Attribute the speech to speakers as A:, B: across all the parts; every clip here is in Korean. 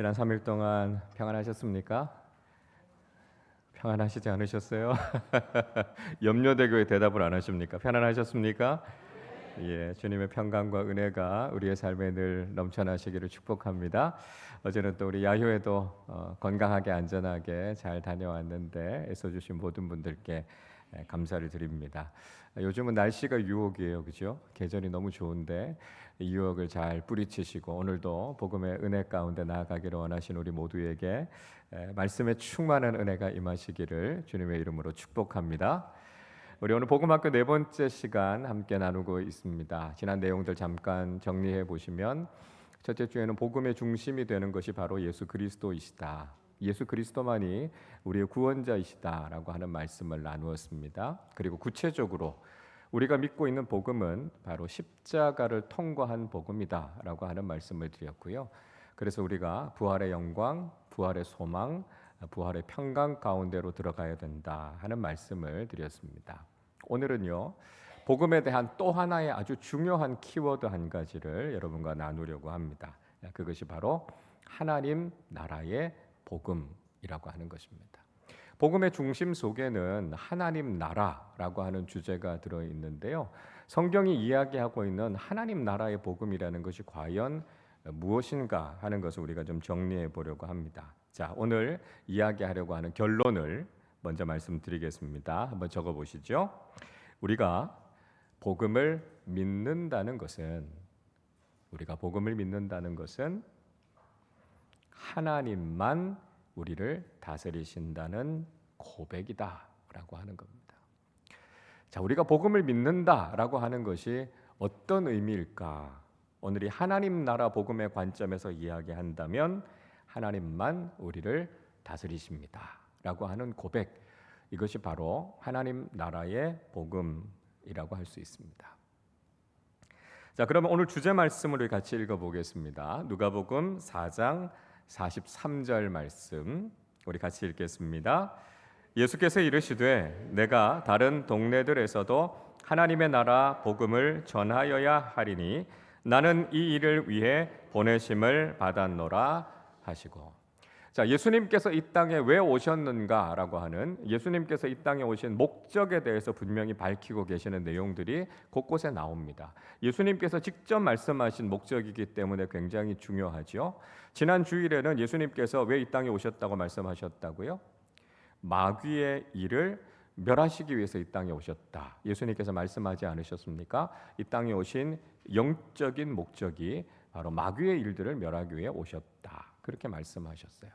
A: 지난 3일 동안 평안하셨습니까? 평안하시지 않으셨어요? 염려되고의 대답을 안 하십니까? 편안하셨습니까? 예, 주님의 평강과 은혜가 우리의 삶에 늘 넘쳐나시기를 축복합니다. 어제는 또 우리 야효에도 건강하게 안전하게 잘 다녀왔는데 애써주신 모든 분들께 감사를 드립니다. 요즘은 날씨가 유혹이에요, 그죠? 계절이 너무 좋은데 이 유혹을 잘 뿌리치시고 오늘도 복음의 은혜 가운데 나아가기를 원하신 우리 모두에게 말씀에 충만한 은혜가 임하시기를 주님의 이름으로 축복합니다. 우리 오늘 복음학교 네 번째 시간 함께 나누고 있습니다. 지난 내용들 잠깐 정리해 보시면 첫째 주에는 복음의 중심이 되는 것이 바로 예수 그리스도이시다. 예수 그리스도만이 우리의 구원자이시다라고 하는 말씀을 나누었습니다. 그리고 구체적으로 우리가 믿고 있는 복음은 바로 십자가를 통과한 복음이다라고 하는 말씀을 드렸고요. 그래서 우리가 부활의 영광, 부활의 소망, 부활의 평강 가운데로 들어가야 된다 하는 말씀을 드렸습니다. 오늘은요, 복음에 대한 또 하나의 아주 중요한 키워드 한 가지를 여러분과 나누려고 합니다. 그것이 바로 하나님 나라의 복음이라고 하는 것입니다. 복음의 중심 속에는 하나님 나라라고 하는 주제가 들어 있는데요. 성경이 이야기하고 있는 하나님 나라의 복음이라는 것이 과연 무엇인가 하는 것을 우리가 좀 정리해 보려고 합니다. 자, 오늘 이야기하려고 하는 결론을 먼저 말씀드리겠습니다. 한번 적어 보시죠. 우리가 복음을 믿는다는 것은 하나님만 우리를 다스리신다는 고백이다라고 하는 겁니다. 자, 우리가 복음을 믿는다라고 하는 것이 어떤 의미일까? 오늘 이 하나님 나라 복음의 관점에서 이야기한다면 하나님만 우리를 다스리십니다라고 하는 고백, 이것이 바로 하나님 나라의 복음이라고 할 수 있습니다. 자, 그러면 오늘 주제 말씀을 같이 읽어보겠습니다. 누가복음 4장 43절 말씀 우리 같이 읽겠습니다. 예수께서 이르시되 내가 다른 동네들에서도 하나님의 나라 복음을 전하여야 하리니 나는 이 일을 위해 보내심을 받았노라 하시고, 자, 예수님께서 이 땅에 왜 오셨는가라고 하는 예수님께서 이 땅에 오신 목적에 대해서 분명히 밝히고 계시는 내용들이 곳곳에 나옵니다. 예수님께서 직접 말씀하신 목적이기 때문에 굉장히 중요하죠. 지난 주일에는 예수님께서 왜 이 땅에 오셨다고 말씀하셨다고요? 마귀의 일을 멸하시기 위해서 이 땅에 오셨다. 예수님께서 말씀하지 않으셨습니까? 이 땅에 오신 영적인 목적이 바로 마귀의 일들을 멸하기 위해 오셨다. 그렇게 말씀하셨어요.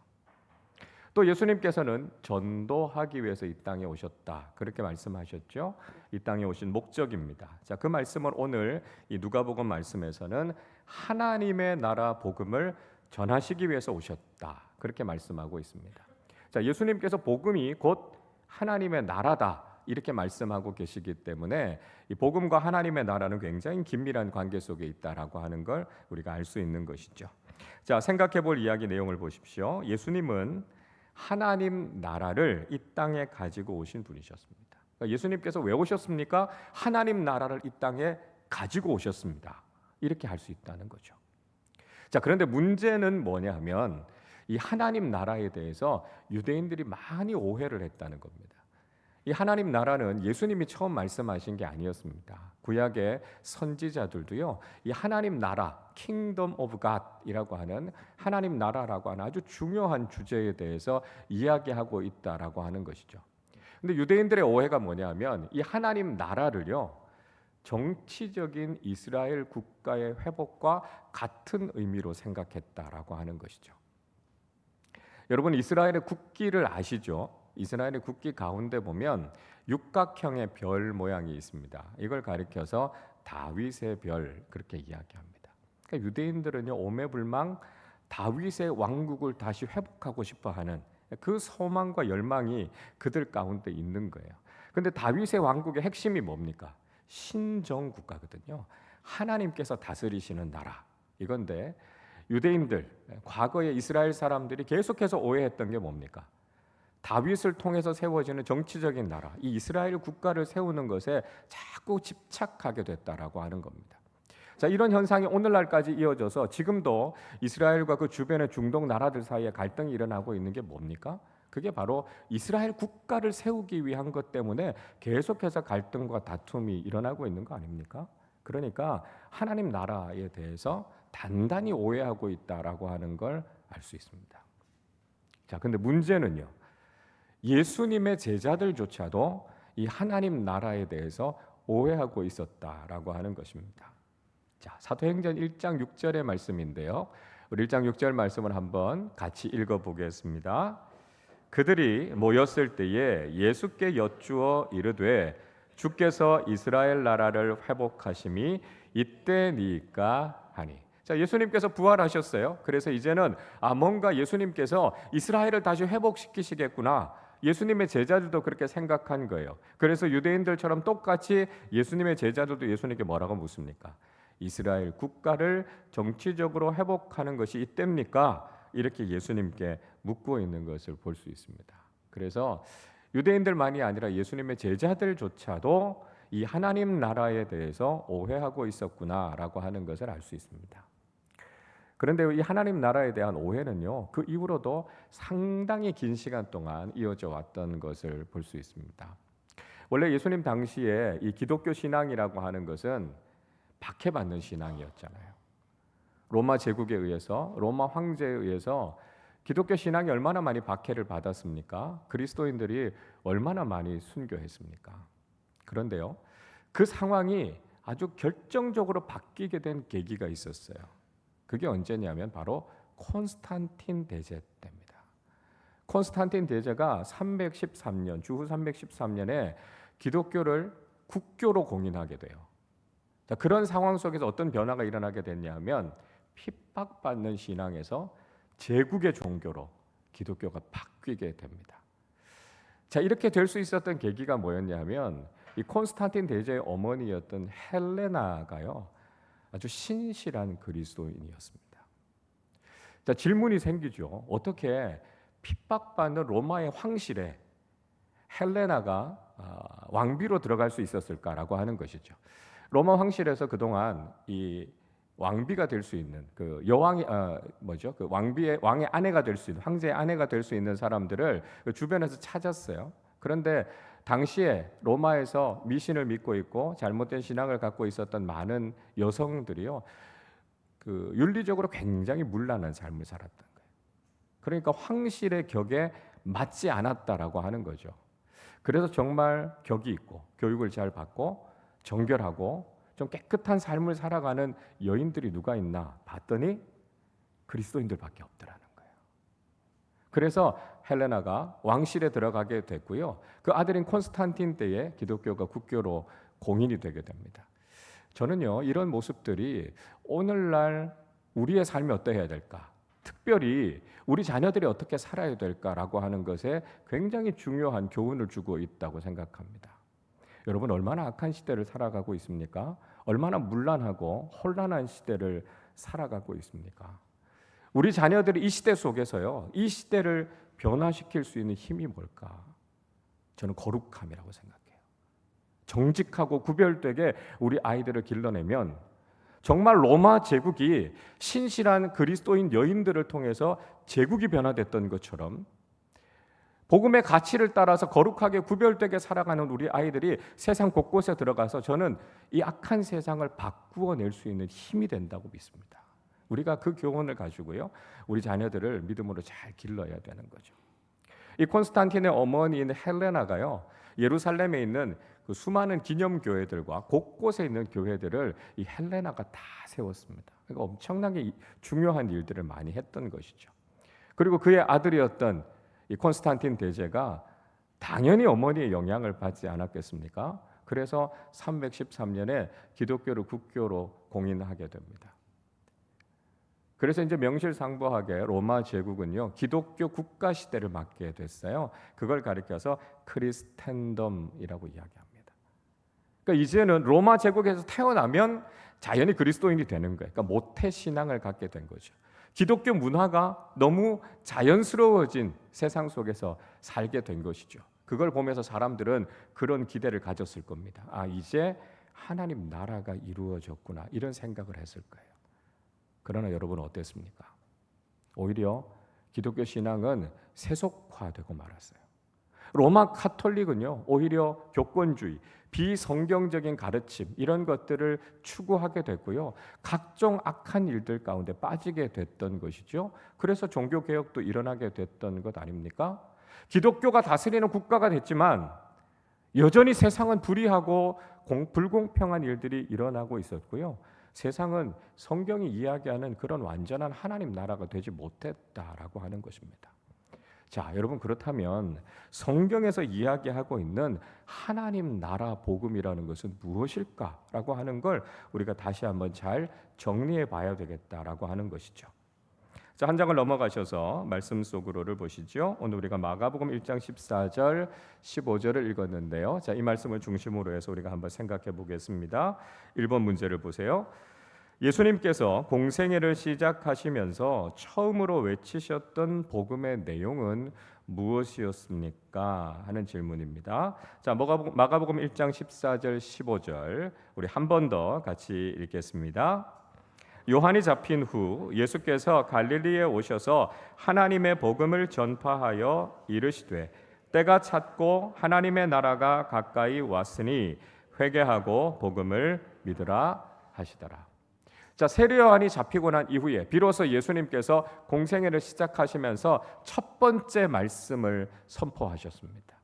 A: 또 예수님께서는 전도하기 위해서 이 땅에 오셨다. 그렇게 말씀하셨죠. 이 땅에 오신 목적입니다. 자, 그 말씀을 오늘 이 누가복음 말씀에서는 하나님의 나라 복음을 전하시기 위해서 오셨다. 그렇게 말씀하고 있습니다. 자, 예수님께서 복음이 곧 하나님의 나라다. 이렇게 말씀하고 계시기 때문에 이 복음과 하나님의 나라는 굉장히 긴밀한 관계 속에 있다라고 하는 걸 우리가 알 수 있는 것이죠. 자, 생각해 볼 이야기 내용을 보십시오. 예수님은 하나님 나라를 이 땅에 가지고 오신 분이셨습니다. 그러니까 예수님께서 왜 오셨습니까? 하나님 나라를 이 땅에 가지고 오셨습니다. 이렇게 할 수 있다는 거죠. 자, 그런데 문제는 뭐냐면 이 하나님 나라에 대해서 유대인들이 많이 오해를 했다는 겁니다. 이 하나님 나라는 예수님이 처음 말씀하신 게 아니었습니다. 구약의 선지자들도요, 이 하나님 나라, Kingdom of God이라고 하는 하나님 나라라고 하는 아주 중요한 주제에 대해서 이야기하고 있다라고 하는 것이죠. 근데 유대인들의 오해가 뭐냐면 이 하나님 나라를요, 정치적인 이스라엘 국가의 회복과 같은 의미로 생각했다라고 하는 것이죠. 여러분, 이스라엘의 국기를 아시죠? 이스라엘의 국기 가운데 보면 육각형의 별 모양이 있습니다. 이걸 가리켜서 다윗의 별, 그렇게 이야기합니다. 그러니까 유대인들은요, 오매불망 다윗의 왕국을 다시 회복하고 싶어하는 그 소망과 열망이 그들 가운데 있는 거예요. 그런데 다윗의 왕국의 핵심이 뭡니까? 신정 국가거든요. 하나님께서 다스리시는 나라, 이건데 유대인들, 과거의 이스라엘 사람들이 계속해서 오해했던 게 뭡니까? 다윗을 통해서 세워지는 정치적인 나라, 이 이스라엘 국가를 세우는 것에 자꾸 집착하게 됐다라고 하는 겁니다. 자, 이런 현상이 오늘날까지 이어져서 지금도 이스라엘과 그 주변의 중동 나라들 사이에 갈등이 일어나고 있는 게 뭡니까? 그게 바로 이스라엘 국가를 세우기 위한 것 때문에 계속해서 갈등과 다툼이 일어나고 있는 거 아닙니까? 그러니까 하나님 나라에 대해서 단단히 오해하고 있다라고 하는 걸 알 수 있습니다. 자, 근데 문제는요. 예수님의 제자들조차도 이 하나님 나라에 대해서 오해하고 있었다라고 하는 것입니다. 자, 사도행전 1장 6절의 말씀인데요. 우리 1장 6절 말씀을 한번 같이 읽어보겠습니다. 그들이 모였을 때에 예수께 여쭈어 이르되 주께서 이스라엘 나라를 회복하심이 이때니까 하니. 자, 예수님께서 부활하셨어요. 그래서 이제는 뭔가 예수님께서 이스라엘을 다시 회복시키시겠구나. 예수님의 제자들도 그렇게 생각한 거예요. 그래서 유대인들처럼 똑같이 예수님의 제자들도 예수님께 뭐라고 묻습니까? 이스라엘 국가를 정치적으로 회복하는 것이 이때입니까? 이렇게 예수님께 묻고 있는 것을 볼 수 있습니다. 그래서 유대인들만이 아니라 예수님의 제자들조차도 이 하나님 나라에 대해서 오해하고 있었구나라고 하는 것을 알 수 있습니다. 그런데 이 하나님 나라에 대한 오해는요, 그 이후로도 상당히 긴 시간 동안 이어져 왔던 것을 볼 수 있습니다. 원래 예수님 당시에 이 기독교 신앙이라고 하는 것은 박해받는 신앙이었잖아요. 로마 제국에 의해서, 로마 황제에 의해서 기독교 신앙이 얼마나 많이 박해를 받았습니까? 그리스도인들이 얼마나 많이 순교했습니까? 그런데요, 그 상황이 아주 결정적으로 바뀌게 된 계기가 있었어요. 그게 언제냐면 바로 콘스탄틴 대제 때입니다. 콘스탄틴 대제가 313년, 주후 313년에 기독교를 국교로 공인하게 돼요. 자, 그런 상황 속에서 어떤 변화가 일어나게 됐냐면 핍박받는 신앙에서 제국의 종교로 기독교가 바뀌게 됩니다. 자, 이렇게 될 수 있었던 계기가 뭐였냐면 이 콘스탄틴 대제의 어머니였던 헬레나가요, 아주 신실한 그리스도인이었습니다. 자, 질문이 생기죠. 어떻게 핍박받는 로마의 황실에 헬레나가 왕비로 들어갈 수 있었을까라고 하는 것이죠. 로마 황실에서 그동안 이 왕비가 될 수 있는 그 여왕이 그 왕의 아내가 될 수 있는, 황제의 아내가 될 수 있는 사람들을 그 주변에서 찾았어요. 그런데 당시에 로마에서 미신을 믿고 있고 잘못된 신앙을 갖고 있었던 많은 여성들이요, 그 윤리적으로 굉장히 문란한 삶을 살았던 거예요. 그러니까 황실의 격에 맞지 않았다라고 하는 거죠. 그래서 정말 격이 있고 교육을 잘 받고 정결하고 좀 깨끗한 삶을 살아가는 여인들이 누가 있나 봤더니 그리스도인들밖에 없더라는 거예요. 그래서 헬레나가 왕실에 들어가게 됐고요. 그 아들인 콘스탄틴 때에 기독교가 국교로 공인이 되게 됩니다. 저는요, 이런 모습들이 오늘날 우리의 삶이 어떠해야 될까? 특별히 우리 자녀들이 어떻게 살아야 될까라고 하는 것에 굉장히 중요한 교훈을 주고 있다고 생각합니다. 여러분, 얼마나 악한 시대를 살아가고 있습니까? 얼마나 문란하고 혼란한 시대를 살아가고 있습니까? 우리 자녀들이 이 시대 속에서요, 이 시대를 변화시킬 수 있는 힘이 뭘까? 저는 거룩함이라고 생각해요. 정직하고 구별되게 우리 아이들을 길러내면 정말 로마 제국이 신실한 그리스도인 여인들을 통해서 제국이 변화됐던 것처럼 복음의 가치를 따라서 거룩하게 구별되게 살아가는 우리 아이들이 세상 곳곳에 들어가서 저는 이 악한 세상을 바꾸어낼 수 있는 힘이 된다고 믿습니다. 우리가 그 교훈을 가지고요, 우리 자녀들을 믿음으로 잘 길러야 되는 거죠. 이 콘스탄틴의 어머니인 헬레나가요, 예루살렘에 있는 그 수많은 기념교회들과 곳곳에 있는 교회들을 이 헬레나가 다 세웠습니다. 그러니까 엄청나게 중요한 일들을 많이 했던 것이죠. 그리고 그의 아들이었던 이 콘스탄틴 대제가 당연히 어머니의 영향을 받지 않았겠습니까? 그래서 313년에 기독교를 국교로 공인하게 됩니다. 그래서 이제 명실상부하게 로마 제국은요, 기독교 국가 시대를 맞게 됐어요. 그걸 가리켜서 크리스텐덤이라고 이야기합니다. 그러니까 이제는 로마 제국에서 태어나면 자연히 그리스도인이 되는 거예요. 그러니까 모태 신앙을 갖게 된 거죠. 기독교 문화가 너무 자연스러워진 세상 속에서 살게 된 것이죠. 그걸 보면서 사람들은 그런 기대를 가졌을 겁니다. 이제 하나님 나라가 이루어졌구나 이런 생각을 했을 거예요. 그러나 여러분 어땠습니까? 오히려 기독교 신앙은 세속화되고 말았어요. 로마 카톨릭은요, 오히려 교권주의, 비성경적인 가르침 이런 것들을 추구하게 됐고요. 각종 악한 일들 가운데 빠지게 됐던 것이죠. 그래서 종교 개혁도 일어나게 됐던 것 아닙니까? 기독교가 다스리는 국가가 됐지만 여전히 세상은 불의하고 불공평한 일들이 일어나고 있었고요. 세상은 성경이 이야기하는 그런 완전한 하나님 나라가 되지 못했다라고 하는 것입니다. 자, 여러분 그렇다면 성경에서 이야기하고 있는 하나님 나라 복음이라는 것은 무엇일까라고 하는 걸 우리가 다시 한번 잘 정리해 봐야 되겠다라고 하는 것이죠. 자, 한 장을 넘어가셔서 말씀 속으로를 보시죠. 오늘 우리가 마가복음 1장 14절 15절을 읽었는데요. 자, 이 말씀을 중심으로 해서 우리가 한번 생각해 보겠습니다. 1번 문제를 보세요. 예수님께서 공생애를 시작하시면서 처음으로 외치셨던 복음의 내용은 무엇이었습니까? 하는 질문입니다. 자, 마가복음 1장 14절 15절 우리 한 번 더 같이 읽겠습니다. 요한이 잡힌 후 예수께서 갈릴리에 오셔서 하나님의 복음을 전파하여 이르시되 때가 찼고 하나님의 나라가 가까이 왔으니 회개하고 복음을 믿으라 하시더라. 자, 세례 요한이 잡히고 난 이후에 비로소 예수님께서 공생애를 시작하시면서 첫 번째 말씀을 선포하셨습니다.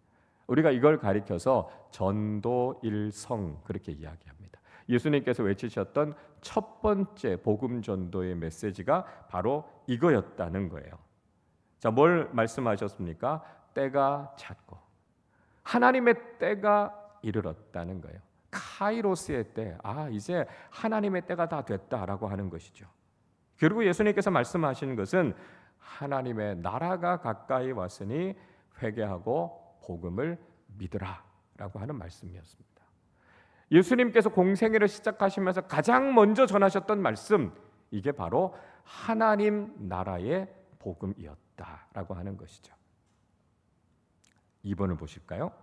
A: 우리가 이걸 가리켜서 전도일성 그렇게 이야기합니다. 예수님께서 외치셨던 첫 번째 복음 전도의 메시지가 바로 이거였다는 거예요. 자, 뭘 말씀하셨습니까? 때가 찼고 하나님의 때가 이르렀다는 거예요. 카이로스의 때, 이제 하나님의 때가 다 됐다라고 하는 것이죠. 그리고 예수님께서 말씀하시는 것은 하나님의 나라가 가까이 왔으니 회개하고 복음을 믿으라라고 하는 말씀이었습니다. 예수님께서 공생애를 시작하시면서 가장 먼저 전하셨던 말씀, 이게 바로 하나님 나라의 복음이었다라고 하는 것이죠. 2번을 보실까요?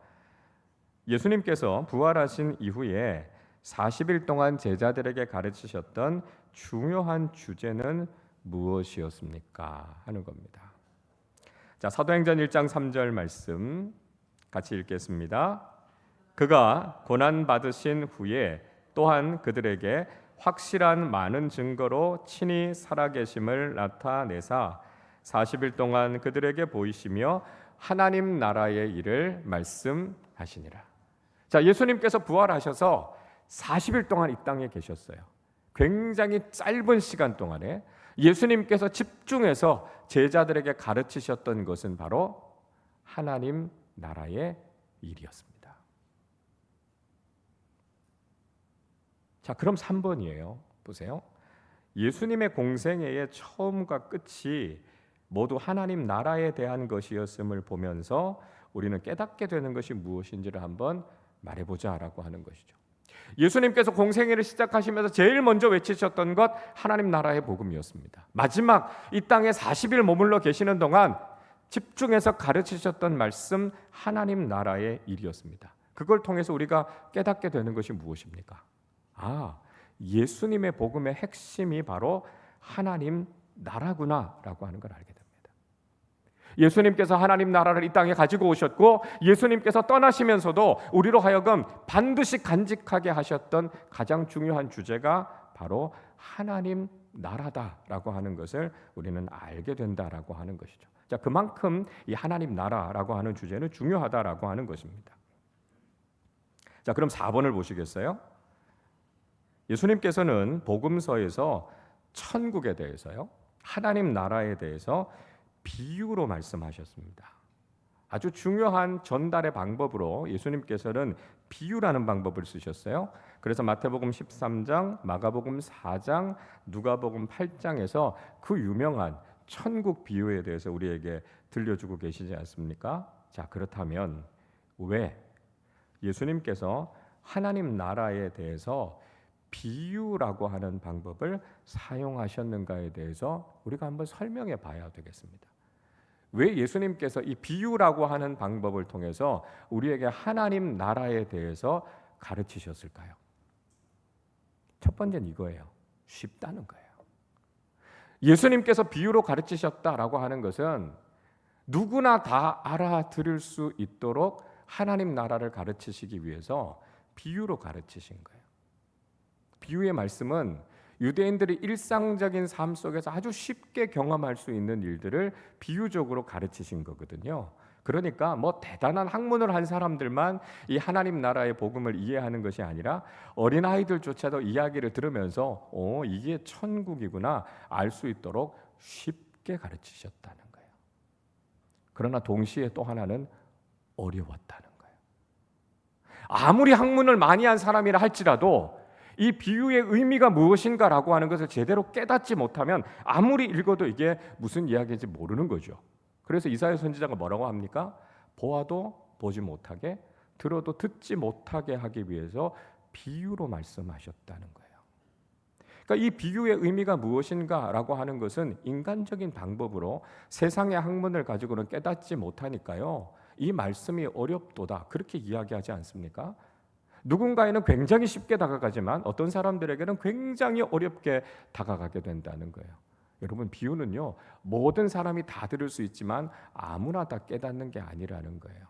A: 예수님께서 부활하신 이후에 40일 동안 제자들에게 가르치셨던 중요한 주제는 무엇이었습니까? 하는 겁니다. 자, 사도행전 1장 3절 말씀 같이 읽겠습니다. 그가 고난 받으신 후에 또한 그들에게 확실한 많은 증거로 친히 살아계심을 나타내사 40일 동안 그들에게 보이시며 하나님 나라의 일을 말씀하시니라. 자, 예수님께서 부활하셔서 40일 동안 이 땅에 계셨어요. 굉장히 짧은 시간 동안에 예수님께서 집중해서 제자들에게 가르치셨던 것은 바로 하나님 나라의 일이었습니다. 자, 그럼 3번이에요. 보세요. 예수님의 공생애의 처음과 끝이 모두 하나님 나라에 대한 것이었음을 보면서 우리는 깨닫게 되는 것이 무엇인지를 한번 말해보자라고 하는 것이죠. 예수님께서 공생애를 시작하시면서 제일 먼저 외치셨던 것 하나님 나라의 복음이었습니다. 마지막 이 땅에 40일 머물러 계시는 동안 집중해서 가르치셨던 말씀 하나님 나라의 일이었습니다. 그걸 통해서 우리가 깨닫게 되는 것이 무엇입니까? 예수님의 복음의 핵심이 바로 하나님 나라구나라고 하는 걸 알게 됩니다. 예수님께서 하나님 나라를 이 땅에 가지고 오셨고 예수님께서 떠나시면서도 우리로 하여금 반드시 간직하게 하셨던 가장 중요한 주제가 바로 하나님 나라다라고 하는 것을 우리는 알게 된다라고 하는 것이죠. 자, 그만큼 이 하나님 나라라고 하는 주제는 중요하다라고 하는 것입니다. 자, 그럼 4번을 보시겠어요? 예수님께서는 복음서에서 천국에 대해서요, 하나님 나라에 대해서 비유로 말씀하셨습니다. 아주 중요한 전달의 방법으로 예수님께서는 비유라는 방법을 쓰셨어요. 그래서 마태복음 13장, 마가복음 4장, 누가복음 8장에서 그 유명한 천국 비유에 대해서 우리에게 들려주고 계시지 않습니까? 자, 그렇다면 왜 예수님께서 하나님 나라에 대해서 비유라고 하는 방법을 사용하셨는가에 대해서 우리가 한번 설명해 봐야 되겠습니다. 왜 예수님께서 이 비유라고 하는 방법을 통해서 우리에게 하나님 나라에 대해서 가르치셨을까요? 첫 번째는 이거예요. 쉽다는 거예요. 예수님께서 비유로 가르치셨다라고 하는 것은 누구나 다 알아들을 수 있도록 하나님 나라를 가르치시기 위해서 비유로 가르치신 거예요. 비유의 말씀은 유대인들이 일상적인 삶 속에서 아주 쉽게 경험할 수 있는 일들을 비유적으로 가르치신 거거든요. 그러니까 뭐 대단한 학문을 한 사람들만 이 하나님 나라의 복음을 이해하는 것이 아니라 어린아이들조차도 이야기를 들으면서 이게 천국이구나 알 수 있도록 쉽게 가르치셨다는 거예요. 그러나 동시에 또 하나는 어려웠다는 거예요. 아무리 학문을 많이 한 사람이라 할지라도 이 비유의 의미가 무엇인가라고 하는 것을 제대로 깨닫지 못하면 아무리 읽어도 이게 무슨 이야기인지 모르는 거죠. 그래서 이사야 선지자가 뭐라고 합니까? 보아도 보지 못하게, 들어도 듣지 못하게 하기 위해서 비유로 말씀하셨다는 거예요. 그러니까 이 비유의 의미가 무엇인가라고 하는 것은 인간적인 방법으로 세상의 학문을 가지고는 깨닫지 못하니까요. 이 말씀이 어렵도다 그렇게 이야기하지 않습니까? 누군가에는 굉장히 쉽게 다가가지만 어떤 사람들에게는 굉장히 어렵게 다가가게 된다는 거예요. 여러분, 비유는요, 모든 사람이 다 들을 수 있지만 아무나 다 깨닫는 게 아니라는 거예요.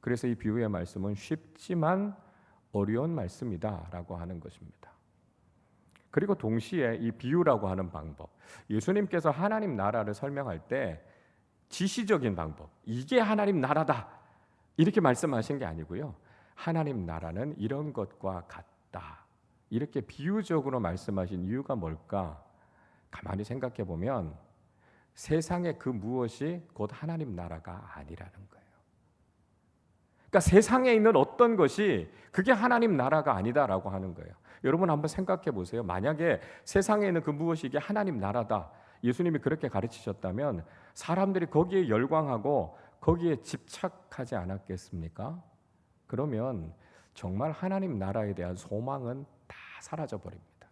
A: 그래서 이 비유의 말씀은 쉽지만 어려운 말씀이다라고 하는 것입니다. 그리고 동시에 이 비유라고 하는 방법, 예수님께서 하나님 나라를 설명할 때 지시적인 방법, 이게 하나님 나라다 이렇게 말씀하신 게 아니고요. 하나님 나라는 이런 것과 같다. 이렇게 비유적으로 말씀하신 이유가 뭘까? 가만히 생각해 보면 세상의 그 무엇이 곧 하나님 나라가 아니라는 거예요. 그러니까 세상에 있는 어떤 것이 그게 하나님 나라가 아니다라고 하는 거예요. 여러분 한번 생각해 보세요. 만약에 세상에 있는 그 무엇이 이게 하나님 나라다. 예수님이 그렇게 가르치셨다면 사람들이 거기에 열광하고 거기에 집착하지 않았겠습니까? 그러면 정말 하나님 나라에 대한 소망은 다 사라져 버립니다.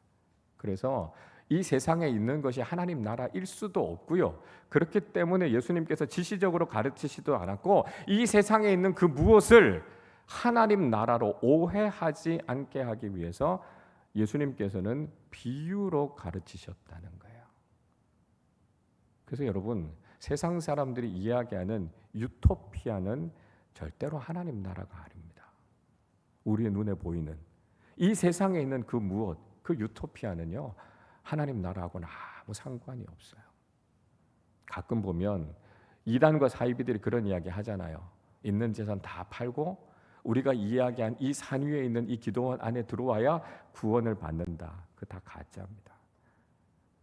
A: 그래서 이 세상에 있는 것이 하나님 나라일 수도 없고요. 그렇기 때문에 예수님께서 지시적으로 가르치지도 않았고 이 세상에 있는 그 무엇을 하나님 나라로 오해하지 않게 하기 위해서 예수님께서는 비유로 가르치셨다는 거예요. 그래서 여러분, 세상 사람들이 이야기하는 유토피아는 절대로 하나님 나라가 아닙니다. 우리의 눈에 보이는 이 세상에 있는 그 무엇, 그 유토피아는요, 하나님 나라하고는 아무 상관이 없어요. 가끔 보면 이단과 사이비들이 그런 이야기 하잖아요. 있는 재산 다 팔고 우리가 이야기한 이 산 위에 있는 이 기도원 안에 들어와야 구원을 받는다. 그거 다 가짜입니다.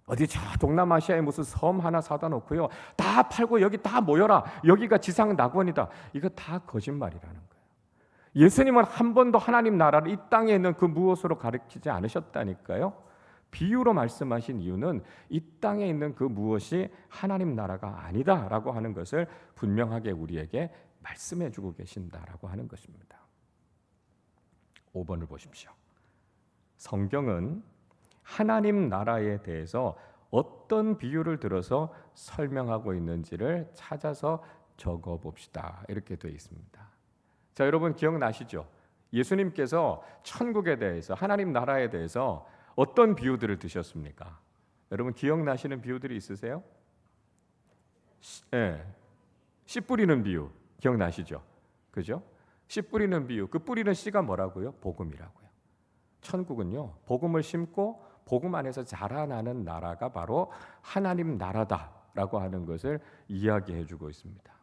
A: 어디 저 동남아시아에 무슨 섬 하나 사다 놓고요, 다 팔고 여기 다 모여라, 여기가 지상 낙원이다. 이거 다 거짓말이라는 거예요. 예수님은 한 번도 하나님 나라를 이 땅에 있는 그 무엇으로 가르치지 않으셨다니까요. 비유로 말씀하신 이유는 이 땅에 있는 그 무엇이 하나님 나라가 아니다라고 하는 것을 분명하게 우리에게 말씀해 주고 계신다라고 하는 것입니다. 5번을 보십시오. 성경은 하나님 나라에 대해서 어떤 비유를 들어서 설명하고 있는지를 찾아서 적어 봅시다. 이렇게 되어 있습니다. 자, 여러분 기억나시죠? 예수님께서 천국에 대해서, 하나님 나라에 대해서 어떤 비유들을 드셨습니까? 여러분 기억나시는 비유들이 있으세요? 씨 뿌리는 비유 기억나시죠? 그죠? 씨 뿌리는 비유, 그 뿌리는 씨가 뭐라고요? 복음이라고요. 천국은요, 복음을 심고 복음 안에서 자라나는 나라가 바로 하나님 나라다라고 하는 것을 이야기해 주고 있습니다.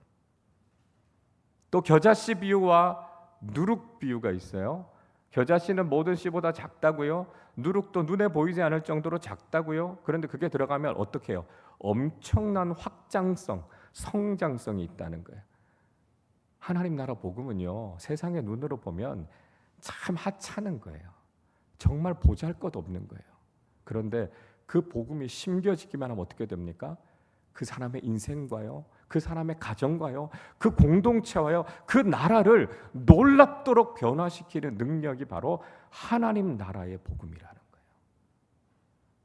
A: 또 겨자씨 비유와 누룩 비유가 있어요. 겨자씨는 모든 씨보다 작다고요. 누룩도 눈에 보이지 않을 정도로 작다고요. 그런데 그게 들어가면 어떻게 해요? 엄청난 확장성, 성장성이 있다는 거예요. 하나님 나라 복음은요, 세상의 눈으로 보면 참 하찮은 거예요. 정말 보잘것없는 거예요. 그런데 그 복음이 심겨지기만 하면 어떻게 됩니까? 그 사람의 인생과요, 그 사람의 가정과요, 그 공동체와요, 그 나라를 놀랍도록 변화시키는 능력이 바로 하나님 나라의 복음이라는 거예요.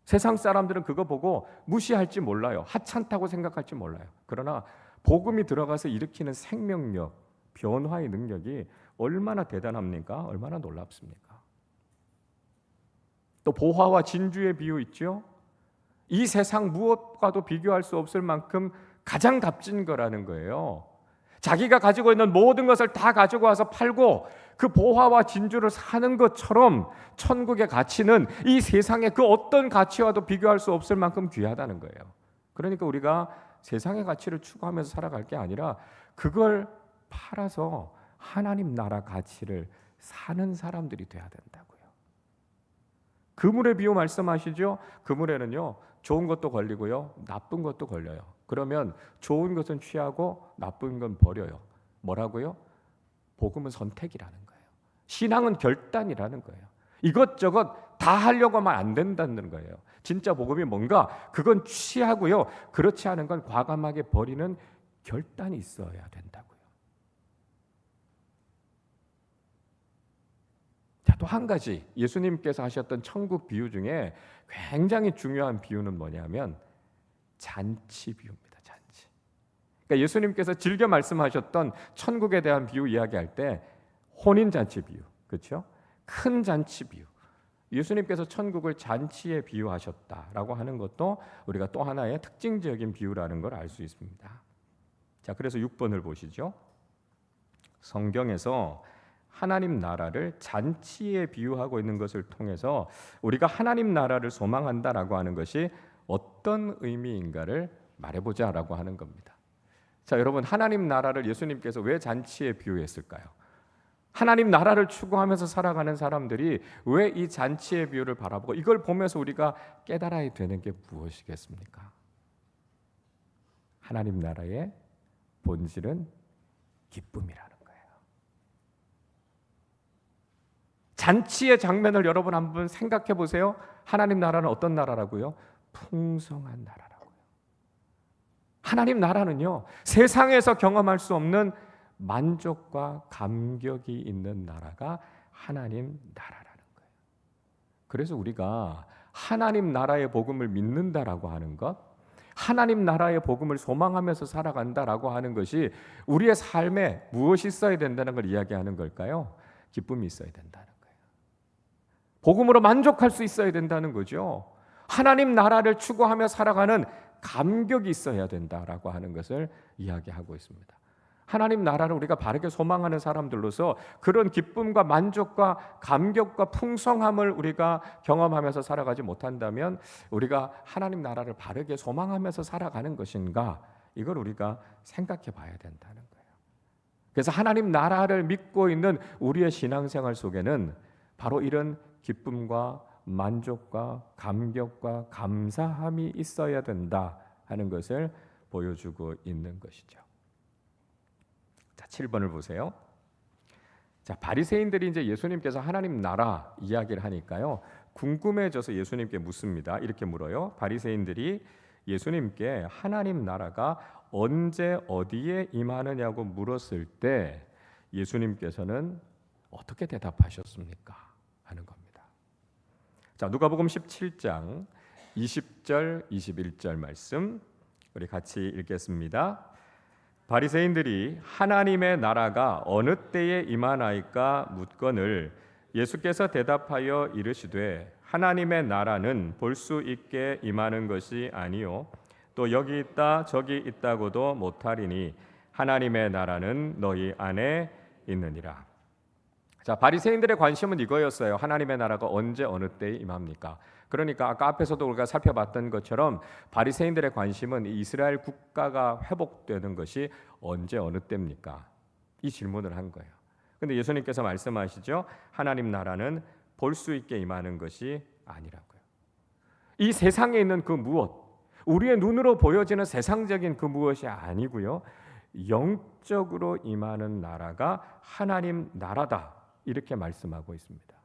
A: 세상 사람들은 그거 보고 무시할지 몰라요. 하찮다고 생각할지 몰라요. 그러나 복음이 들어가서 일으키는 생명력, 변화의 능력이 얼마나 대단합니까? 얼마나 놀랍습니까? 또 보화와 진주의 비유 있죠. 이 세상 무엇과도 비교할 수 없을 만큼 가장 값진 거라는 거예요. 자기가 가지고 있는 모든 것을 다 가지고 와서 팔고 그 보화와 진주를 사는 것처럼 천국의 가치는 이 세상의 그 어떤 가치와도 비교할 수 없을 만큼 귀하다는 거예요. 그러니까 우리가 세상의 가치를 추구하면서 살아갈 게 아니라 그걸 팔아서 하나님 나라 가치를 사는 사람들이 돼야 된다고요. 그물의 비유 말씀하시죠? 그물에는요, 좋은 것도 걸리고요, 나쁜 것도 걸려요. 그러면 좋은 것은 취하고 나쁜 건 버려요. 뭐라고요? 복음은 선택이라는 거예요. 신앙은 결단이라는 거예요. 이것저것 다 하려고 하면 안 된다는 거예요. 진짜 복음이 뭔가 그건 취하고요, 그렇지 않은 건 과감하게 버리는 결단이 있어야 된다고요. 자, 또 한 가지 예수님께서 하셨던 천국 비유 중에 굉장히 중요한 비유는 뭐냐면 잔치 비유입니다. 잔치. 그러니까 예수님께서 즐겨 말씀하셨던 천국에 대한 비유 이야기할 때 혼인 잔치 비유, 그렇죠? 큰 잔치 비유. 예수님께서 천국을 잔치에 비유하셨다라고 하는 것도 우리가 또 하나의 특징적인 비유라는 걸 알 수 있습니다. 자, 그래서 6번을 보시죠. 성경에서 하나님 나라를 잔치에 비유하고 있는 것을 통해서 우리가 하나님 나라를 소망한다라고 하는 것이 어떤 의미인가를 말해보자라고 하는 겁니다. 자, 여러분, 하나님 나라를 예수님께서 왜 잔치에 비유했을까요? 하나님 나라를 추구하면서 살아가는 사람들이 왜 이 잔치의 비유를 바라보고 이걸 보면서 우리가 깨달아야 되는 게 무엇이겠습니까? 하나님 나라의 본질은 기쁨이라는 거예요. 잔치의 장면을 여러분 한번 생각해 보세요. 하나님 나라는 어떤 나라라고요? 풍성한 나라라고요. 하나님 나라는요, 세상에서 경험할 수 없는 만족과 감격이 있는 나라가 하나님 나라라는 거예요. 그래서 우리가 하나님 나라의 복음을 믿는다라고 하는 것, 하나님 나라의 복음을 소망하면서 살아간다라고 하는 것이 우리의 삶에 무엇이 있어야 된다는 걸 이야기하는 걸까요? 기쁨이 있어야 된다는 거예요. 복음으로 만족할 수 있어야 된다는 거죠. 하나님 나라를 추구하며 살아가는 감격이 있어야 된다라고 하는 것을 이야기하고 있습니다. 하나님 나라를 우리가 바르게 소망하는 사람들로서 그런 기쁨과 만족과 감격과 풍성함을 우리가 경험하면서 살아가지 못한다면 우리가 하나님 나라를 바르게 소망하면서 살아가는 것인가, 이걸 우리가 생각해 봐야 된다는 거예요. 그래서 하나님 나라를 믿고 있는 우리의 신앙생활 속에는 바로 이런 기쁨과 만족과 감격과 감사함이 있어야 된다 하는 것을 보여주고 있는 것이죠. 자, 7번을 보세요. 자, 바리새인들이 이제 예수님께서 하나님 나라 이야기를 하니까요, 궁금해져서 예수님께 묻습니다. 이렇게 물어요. 바리새인들이 예수님께 하나님 나라가 언제 어디에 임하느냐고 물었을 때 예수님께서는 어떻게 대답하셨습니까? 하는 겁니다. 자, 누가복음 17장 20절 21절 말씀 우리 같이 읽겠습니다. 바리새인들이 하나님의 나라가 어느 때에 임하나이까 묻거늘 예수께서 대답하여 이르시되 하나님의 나라는 볼 수 있게 임하는 것이 아니요 또 여기 있다 저기 있다고도 못하리니 하나님의 나라는 너희 안에 있느니라. 자, 바리새인들의 관심은 이거였어요. 하나님의 나라가 언제 어느 때에 임합니까? 그러니까 아까 앞에서도 우리가 살펴봤던 것처럼 바리새인들의 관심은 이스라엘 국가가 회복되는 것이 언제 어느 때입니까? 이 질문을 한 거예요. 근데 예수님께서 말씀하시죠. 하나님 나라는 볼 수 있게 임하는 것이 아니라고요. 이 세상에 있는 그 무엇, 우리의 눈으로 보여지는 세상적인 그 무엇이 아니고요, 영적으로 임하는 나라가 하나님 나라다, 이렇게 말씀하고 있습니다.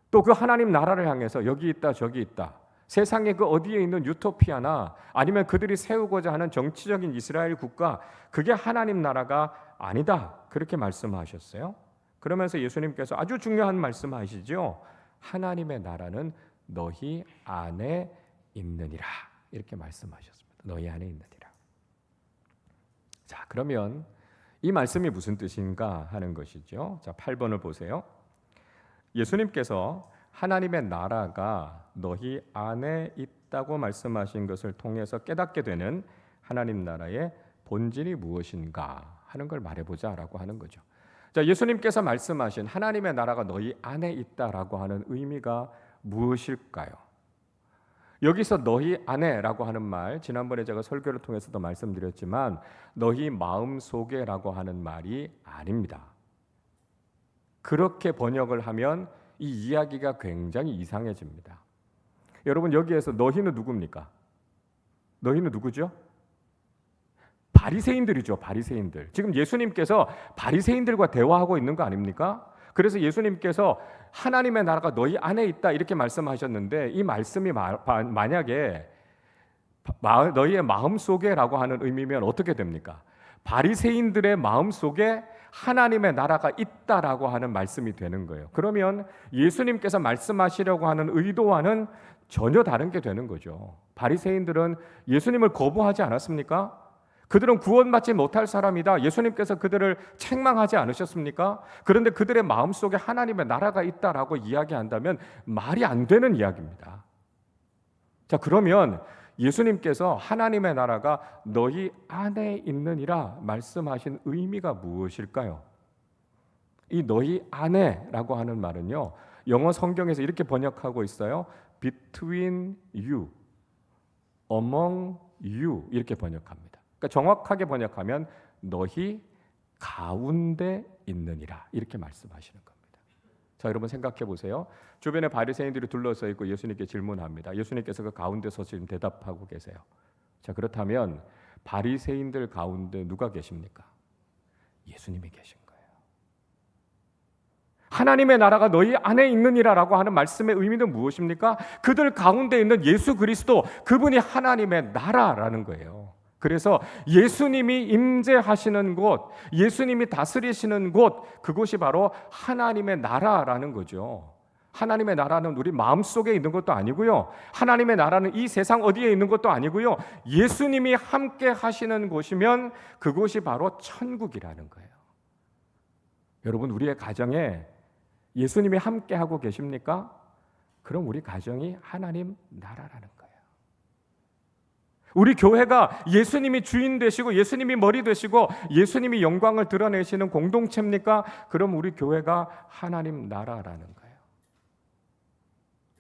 A: 또 그 하나님 나라를 향해서 여기 있다 저기 있다, 세상의 그 어디에 있는 유토피아나 아니면 그들이 세우고자 하는 정치적인 이스라엘 국가, 그게 하나님 나라가 아니다, 그렇게 말씀하셨어요. 그러면서 예수님께서 아주 중요한 말씀하시죠. 하나님의 나라는 너희 안에 있느니라, 이렇게 말씀하셨습니다. 너희 안에 있느니라. 자, 그러면 이 말씀이 무슨 뜻인가 하는 것이죠. 자, 8번을 보세요. 예수님께서 하나님의 나라가 너희 안에 있다고 말씀하신 것을 통해서 깨닫게 되는 하나님 나라의 본질이 무엇인가 하는 걸 말해보자라고 하는 거죠. 자, 예수님께서 말씀하신 하나님의 나라가 너희 안에 있다라고 하는 의미가 무엇일까요? 여기서 너희 안에라고 하는 말, 지난번에 제가 설교를 통해서도 말씀드렸지만 너희 마음속에라고 하는 말이 아닙니다. 그렇게 번역을 하면 이 이야기가 굉장히 이상해집니다. 여러분, 여기에서 너희는 누굽니까? 너희는 누구죠? 바리새인들이죠. 바리새인들. 지금 예수님께서 바리새인들과 대화하고 있는 거 아닙니까? 그래서 예수님께서 하나님의 나라가 너희 안에 있다 이렇게 말씀하셨는데, 이 말씀이 만약에 너희의 마음속에라고 하는 의미면 어떻게 됩니까? 바리새인들의 마음속에 하나님의 나라가 있다라고 하는 말씀이 되는 거예요. 그러면 예수님께서 말씀하시려고 하는 의도와는 전혀 다른 게 되는 거죠. 바리새인들은 예수님을 거부하지 않았습니까? 그들은 구원받지 못할 사람이다. 예수님께서 그들을 책망하지 않으셨습니까? 그런데 그들의 마음속에 하나님의 나라가 있다라고 이야기한다면 말이 안 되는 이야기입니다. 자, 그러면 예수님께서 하나님의 나라가 너희 안에 있느니라 말씀하신 의미가 무엇일까요? 이 너희 안에라고 하는 말은요, 영어 성경에서 이렇게 번역하고 있어요. Between you, among you 이렇게 번역합니다. 그러니까 정확하게 번역하면 너희 가운데 있느니라 이렇게 말씀하시는 겁니다. 자, 여러분 생각해 보세요. 주변에 바리새인들이 둘러서 있고 예수님께 질문합니다. 예수님께서 그 가운데서 지금 대답하고 계세요. 자, 그렇다면 바리새인들 가운데 누가 계십니까? 예수님이 계신 거예요. 하나님의 나라가 너희 안에 있느니라라고 하는 말씀의 의미는 무엇입니까? 그들 가운데 있는 예수 그리스도, 그분이 하나님의 나라라는 거예요. 그래서 예수님이 임재하시는 곳, 예수님이 다스리시는 곳, 그곳이 바로 하나님의 나라라는 거죠. 하나님의 나라는 우리 마음속에 있는 것도 아니고요. 하나님의 나라는 이 세상 어디에 있는 것도 아니고요. 예수님이 함께 하시는 곳이면 그곳이 바로 천국이라는 거예요. 여러분, 우리의 가정에 예수님이 함께 하고 계십니까? 그럼 우리 가정이 하나님 나라라는 거예요. 우리 교회가 예수님이 주인 되시고 예수님이 머리 되시고 예수님이 영광을 드러내시는 공동체입니까? 그럼 우리 교회가 하나님 나라라는 거예요.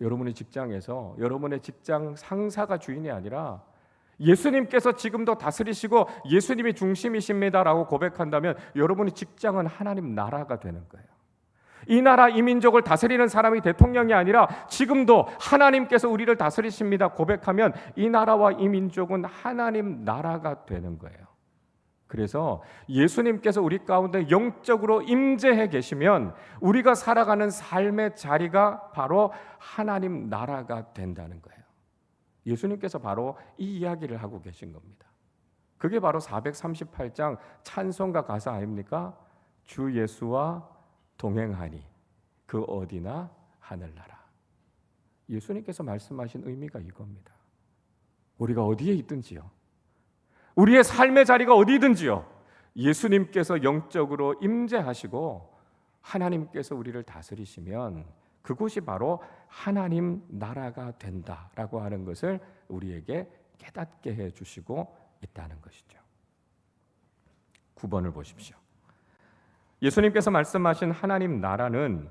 A: 여러분의 직장에서 여러분의 직장 상사가 주인이 아니라 예수님께서 지금도 다스리시고 예수님이 중심이십니다라고 고백한다면 여러분의 직장은 하나님 나라가 되는 거예요. 이 나라 이 민족을 다스리는 사람이 대통령이 아니라 지금도 하나님께서 우리를 다스리십니다 고백하면 이 나라와 이 민족은 하나님 나라가 되는 거예요. 그래서 예수님께서 우리 가운데 영적으로 임재해 계시면 우리가 살아가는 삶의 자리가 바로 하나님 나라가 된다는 거예요. 예수님께서 바로 이 이야기를 하고 계신 겁니다. 그게 바로 438장 찬송가 가사 아닙니까? 주 예수와 동행하니 그 어디나 하늘나라. 예수님께서 말씀하신 의미가 이겁니다. 우리가 어디에 있든지요, 우리의 삶의 자리가 어디든지요, 예수님께서 영적으로 임재하시고 하나님께서 우리를 다스리시면 그곳이 바로 하나님 나라가 된다라고 하는 것을 우리에게 깨닫게 해주시고 있다는 것이죠. 9번을 보십시오. 예수님께서 말씀하신 하나님 나라는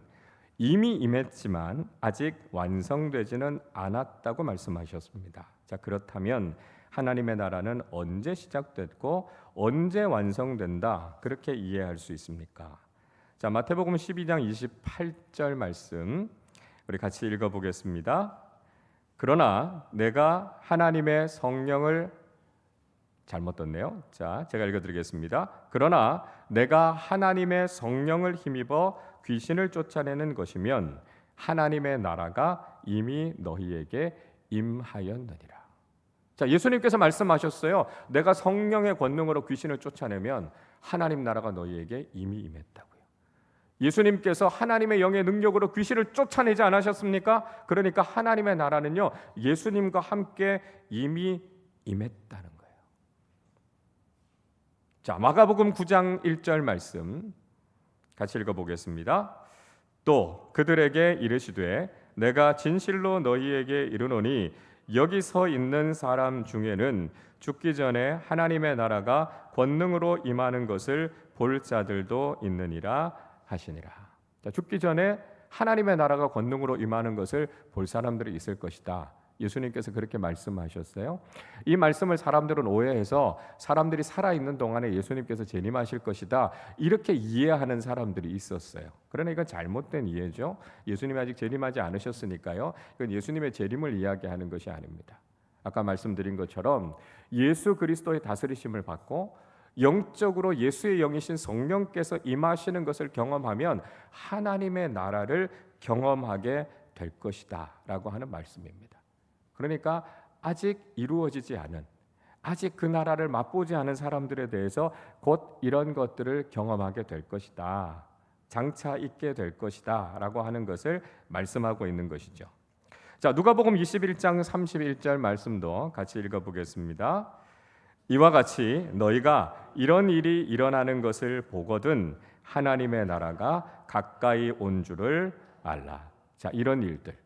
A: 이미 임했지만 아직 완성되지는 않았다고 말씀하셨습니다. 자, 그렇다면 하나님의 나라는 언제 시작됐고 언제 완성된다, 그렇게 이해할 수 있습니까? 자, 마태복음 12장 28절 말씀 우리 같이 읽어보겠습니다. 그러나 내가 하나님의 성령을 잘못 떴네요. 자, 제가 읽어드리겠습니다. 그러나 내가 하나님의 성령을 힘입어 귀신을 쫓아내는 것이면 하나님의 나라가 이미 너희에게 임하였느니라. 자, 예수님께서 말씀하셨어요. 내가 성령의 권능으로 귀신을 쫓아내면 하나님 나라가 너희에게 이미 임했다고요. 예수님께서 하나님의 영의 능력으로 귀신을 쫓아내지 않으셨습니까? 그러니까 하나님의 나라는요, 예수님과 함께 이미 임했다는 거예요. 자, 마가복음 9장 1절 말씀 같이 읽어보겠습니다. 또 그들에게 이르시되 내가 진실로 너희에게 이르노니 여기 서 있는 사람 중에는 죽기 전에 하나님의 나라가 권능으로 임하는 것을 볼 자들도 있느니라 하시니라. 자, 죽기 전에 하나님의 나라가 권능으로 임하는 것을 볼 사람들이 있을 것이다. 예수님께서 그렇게 말씀하셨어요. 이 말씀을 사람들은 오해해서 사람들이 살아있는 동안에 예수님께서 재림하실 것이다, 이렇게 이해하는 사람들이 있었어요. 그러나 이건 잘못된 이해죠. 예수님이 아직 재림하지 않으셨으니까요. 이건 예수님의 재림을 이야기하는 것이 아닙니다. 아까 말씀드린 것처럼 예수 그리스도의 다스리심을 받고 영적으로 예수의 영이신 성령께서 임하시는 것을 경험하면 하나님의 나라를 경험하게 될 것이다 라고 하는 말씀입니다. 그러니까 아직 이루어지지 않은, 아직 그 나라를 맛보지 않은 사람들에 대해서 곧 이런 것들을 경험하게 될 것이다, 장차 있게 될 것이다 라고 하는 것을 말씀하고 있는 것이죠. 자, 누가복음 21장 31절 말씀도 같이 읽어보겠습니다. 이와 같이 너희가 이런 일이 일어나는 것을 보거든 하나님의 나라가 가까이 온 줄을 알라. 자, 이런 일들,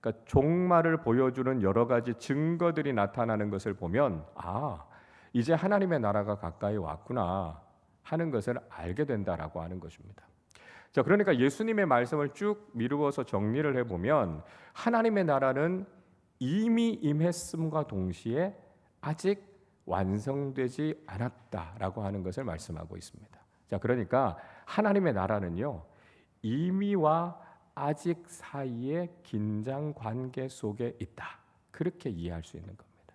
A: 그러니까 종말을 보여주는 여러 가지 증거들이 나타나는 것을 보면 이제 하나님의 나라가 가까이 왔구나 하는 것을 알게 된다라고 하는 것입니다. 자, 그러니까 예수님의 말씀을 쭉 미루어서 정리를 해보면 하나님의 나라는 이미 임했음과 동시에 아직 완성되지 않았다라고 하는 것을 말씀하고 있습니다. 자, 그러니까 하나님의 나라는요, 이미와 아직 사이의 긴장 관계 속에 있다, 그렇게 이해할 수 있는 겁니다.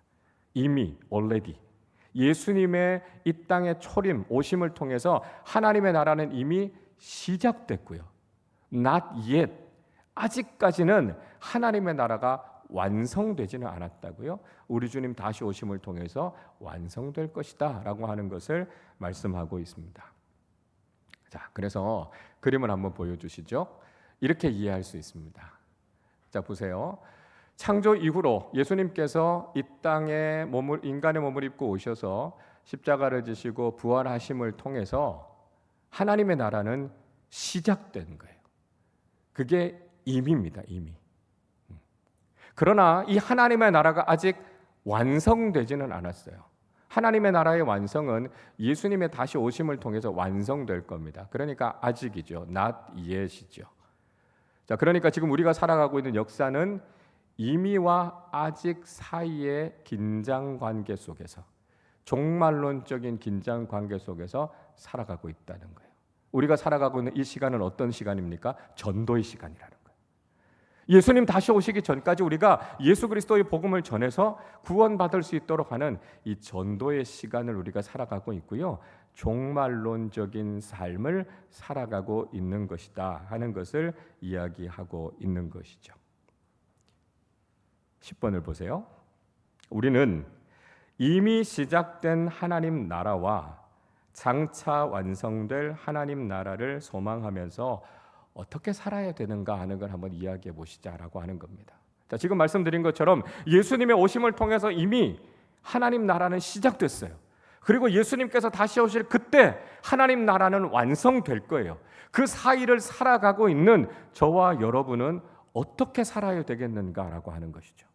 A: 이미 already 예수님의 이 땅의 초림 오심을 통해서 하나님의 나라는 이미 시작됐고요. Not yet, 아직까지는 하나님의 나라가 완성되지는 않았다고요. 우리 주님 다시 오심을 통해서 완성될 것이다 라고 하는 것을 말씀하고 있습니다. 자, 그래서 그림을 한번 보여주시죠. 이렇게 이해할 수 있습니다. 자, 보세요. 창조 이후로 예수님께서 이 땅에 인간의 몸을 입고 오셔서 십자가를 지시고 부활하심을 통해서 하나님의 나라는 시작된 거예요. 그게 임입니다. 이미. 그러나 이 하나님의 나라가 아직 완성되지는 않았어요. 하나님의 나라의 완성은 예수님의 다시 오심을 통해서 완성될 겁니다. 그러니까 아직이죠. Not yet이죠. 자, 그러니까 지금 우리가 살아가고 있는 역사는 이미와 아직 사이의 긴장 관계 속에서, 종말론적인 긴장 관계 속에서 살아가고 있다는 거예요. 우리가 살아가고 있는 이 시간은 어떤 시간입니까? 전도의 시간이라는 거예요. 예수님 다시 오시기 전까지 우리가 예수 그리스도의 복음을 전해서 구원받을 수 있도록 하는 이 전도의 시간을 우리가 살아가고 있고요. 종말론적인 삶을 살아가고 있는 것이다 하는 것을 이야기하고 있는 것이죠. 10번을 보세요. 우리는 이미 시작된 하나님 나라와 장차 완성될 하나님 나라를 소망하면서 어떻게 살아야 되는가 하는 걸 한번 이야기해 보시자라고 하는 겁니다. 자, 지금 말씀드린 것처럼 예수님의 오심을 통해서 이미 하나님 나라는 시작됐어요. 그리고 예수님께서 다시 오실 그때 하나님 나라는 완성될 거예요. 그 사이를 살아가고 있는 저와 여러분은 어떻게 살아야 되겠는가라고 하는 것이죠.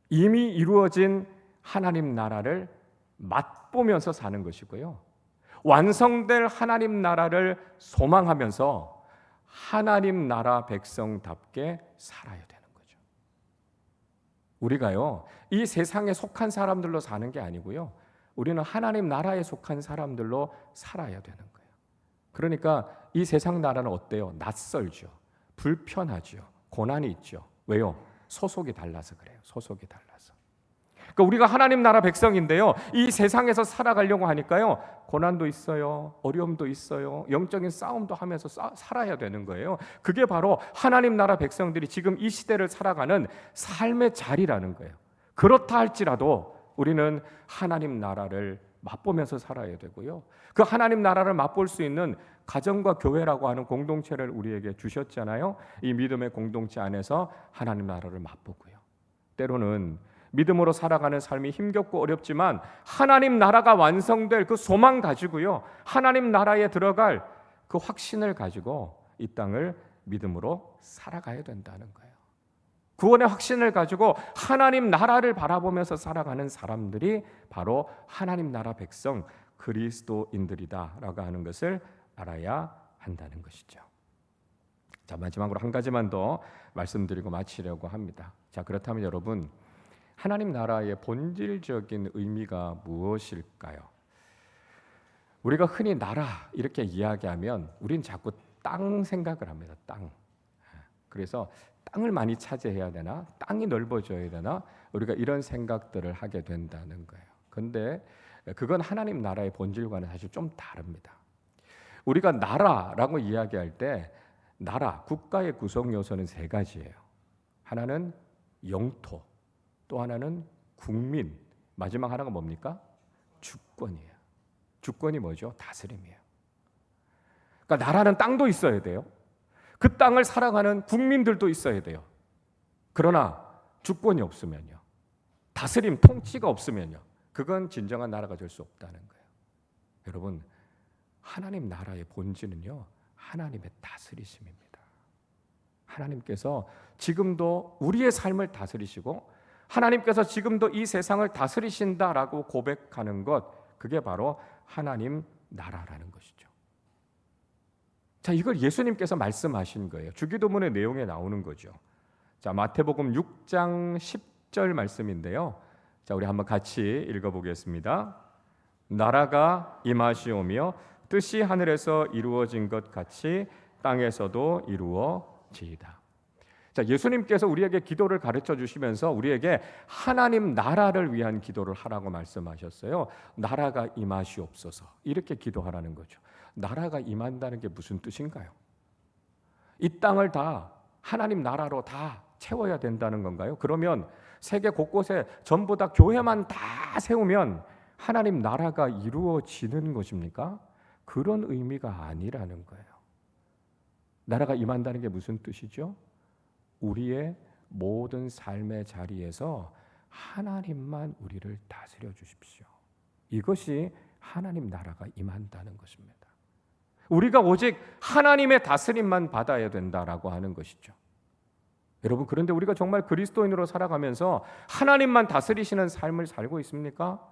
A: 이미 이루어진 하나님 나라를 맛보면서 사는 것이고요. 완성될 하나님 나라를 소망하면서 하나님 나라 백성답게 살아야 되는 거죠. 우리가요, 이 세상에 속한 사람들로 사는 게 아니고요. 우리는 하나님 나라에 속한 사람들로 살아야 되는 거예요. 그러니까 이 세상 나라는 어때요? 낯설죠. 불편하죠. 고난이 있죠. 왜요? 소속이 달라서 그래요. 소속이 달라서. 그러니까 우리가 하나님 나라 백성인데요, 이 세상에서 살아가려고 하니까요, 고난도 있어요, 어려움도 있어요, 영적인 싸움도 하면서 살아야 되는 거예요. 그게 바로 하나님 나라 백성들이 지금 이 시대를 살아가는 삶의 자리라는 거예요. 그렇다 할지라도 우리는 하나님 나라를 맛보면서 살아야 되고요. 그 하나님 나라를 맛볼 수 있는 가정과 교회라고 하는 공동체를 우리에게 주셨잖아요. 이 믿음의 공동체 안에서 하나님 나라를 맛보고요. 때로는 믿음으로 살아가는 삶이 힘겹고 어렵지만 하나님 나라가 완성될 그 소망 가지고요, 하나님 나라에 들어갈 그 확신을 가지고 이 땅을 믿음으로 살아가야 된다는 거예요. 구원의 확신을 가지고 하나님 나라를 바라보면서 살아가는 사람들이 바로 하나님 나라 백성 그리스도인들이다라고 하는 것을 알아야 한다는 것이죠. 자, 마지막으로 한 가지만 더 말씀드리고 마치려고 합니다. 자, 그렇다면 여러분, 하나님 나라의 본질적인 의미가 무엇일까요? 우리가 흔히 나라 이렇게 이야기하면 우린 자꾸 땅 생각을 합니다. 땅. 그래서 땅을 많이 차지해야 되나? 땅이 넓어져야 되나? 우리가 이런 생각들을 하게 된다는 거예요. 그런데 그건 하나님 나라의 본질과는 사실 좀 다릅니다. 우리가 나라라고 이야기할 때 나라, 국가의 구성 요소는 세 가지예요. 하나는 영토, 또 하나는 국민, 마지막 하나가 뭡니까? 주권이에요. 주권이 뭐죠? 다스림이에요. 그러니까 나라는 땅도 있어야 돼요. 그 땅을 살아가는 국민들도 있어야 돼요. 그러나 주권이 없으면요, 다스림, 통치가 없으면요, 그건 진정한 나라가 될 수 없다는 거예요. 여러분, 하나님 나라의 본질은요, 하나님의 다스리심입니다. 하나님께서 지금도 우리의 삶을 다스리시고 하나님께서 지금도 이 세상을 다스리신다라고 고백하는 것, 그게 바로 하나님 나라라는 것이죠. 자, 이걸 예수님께서 말씀하신 거예요. 주기도문의 내용에 나오는 거죠. 자, 마태복음 6장 10절 말씀인데요. 자, 우리 한번 같이 읽어보겠습니다. 나라가 임하시오며 뜻이 하늘에서 이루어진 것 같이 땅에서도 이루어지이다. 자, 예수님께서 우리에게 기도를 가르쳐 주시면서 우리에게 하나님 나라를 위한 기도를 하라고 말씀하셨어요. 나라가 임하시옵소서, 이렇게 기도하라는 거죠. 나라가 임한다는 게 무슨 뜻인가요? 이 땅을 다 하나님 나라로 다 채워야 된다는 건가요? 그러면 세계 곳곳에 전부 다 교회만 다 세우면 하나님 나라가 이루어지는 것입니까? 그런 의미가 아니라는 거예요. 나라가 임한다는 게 무슨 뜻이죠? 우리의 모든 삶의 자리에서 하나님만 우리를 다스려 주십시오. 이것이 하나님 나라가 임한다는 것입니다. 우리가 오직 하나님의 다스림만 받아야 된다라고 하는 것이죠. 여러분, 그런데 우리가 정말 그리스도인으로 살아가면서 하나님만 다스리시는 삶을 살고 있습니까?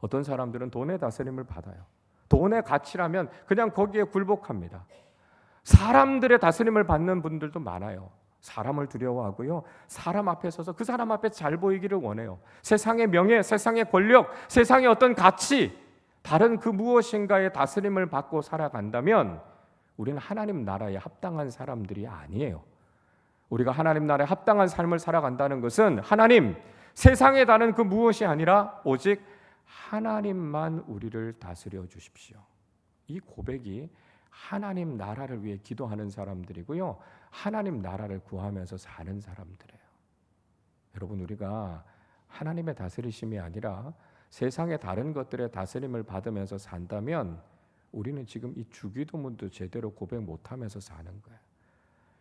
A: 어떤 사람들은 돈의 다스림을 받아요. 돈의 가치라면 그냥 거기에 굴복합니다. 사람들의 다스림을 받는 분들도 많아요. 사람을 두려워하고요, 사람 앞에 서서 그 사람 앞에 잘 보이기를 원해요. 세상의 명예, 세상의 권력, 세상의 어떤 가치, 다른 그 무엇인가의 다스림을 받고 살아간다면 우리는 하나님 나라에 합당한 사람들이 아니에요. 우리가 하나님 나라에 합당한 삶을 살아간다는 것은 하나님, 세상에 다른 그 무엇이 아니라 오직 하나님만 우리를 다스려 주십시오. 이 고백이 하나님 나라를 위해 기도하는 사람들이고요, 하나님 나라를 구하면서 사는 사람들이에요. 여러분, 우리가 하나님의 다스리심이 아니라 세상의 다른 것들의 다스림을 받으면서 산다면 우리는 지금 이 주기도문도 제대로 고백 못하면서 사는 거예요.